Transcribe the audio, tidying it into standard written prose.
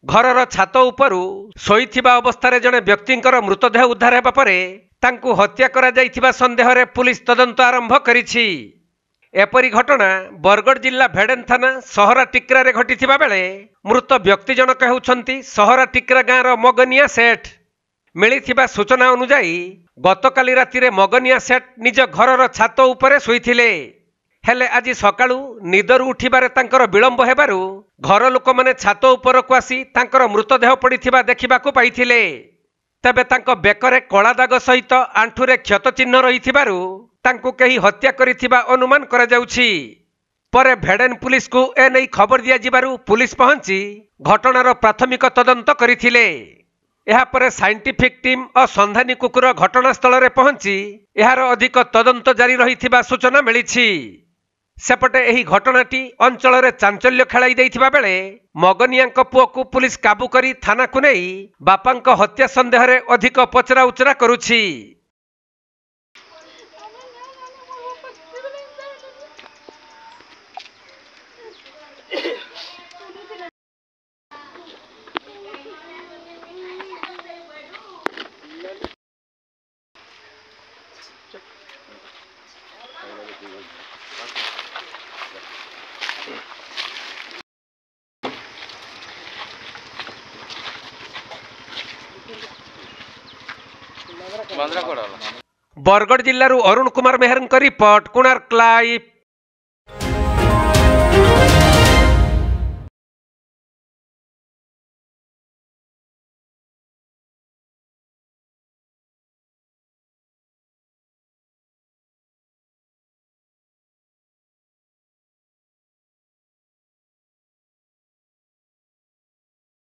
घरर छात उपरु शोइथिबा अवस्था जड़े व्यक्तिंकर मृतदेह उद्धार हेबा परे तांकु हत्या करा जाइथिबा संदेह रे पुलिस तदंत आरंभ करिछि। एपरी घटना बरगढ़ जिला भेडेन थाना सहरा टिक्रा रे घटिथिबा बेले मृत व्यक्ति जनक हेउछंती सहरा टिक्रा गाँर मगनिया सेठ। मिलिथिबा सूचना अनुसार गतकाली राति रे मगनिया सेठ निज घरर छात उपरे शोइथिले। हेले आज सकाळु निदरु उठिबारे तांकर विलंब हेबारु घर लोक माने छात उपरकु आसी तांकर मृतदेह पड़िथिबा देखिबाकु पाइथिले। तबे तांको बेकरे कला दाग सहित आंठुरे क्षत चिन्ह रहिथिबारु तांको केही हत्या करिथिबा अनुमान करा जाउछि। परे भेडेन पुलिस को ए नै खबर दिया जिबारु पुलिस पहुंची घटनार प्राथमिक तदंत करिथिले। एहा परे साइंटिफिक टीम और संधानी कुकुर घटनास्थल रे पहुंची एहार अधिक तदंत जारी रहिथिबा सूचना मिलिछि। सेपटे एही घटनाटी अंचल रे चांचल्य खेलाई दैथिबा बेले मगनियाଙ୍କ पुओ पुलिस काबू करी थाना को नहीं बापांक हत्या संदेह रे अधिक पचरा उचरा करुछि। बरगढ़ जिल्लारू अरुण कुमार मेहर रिपोर्ट, कोणार्क लाइव।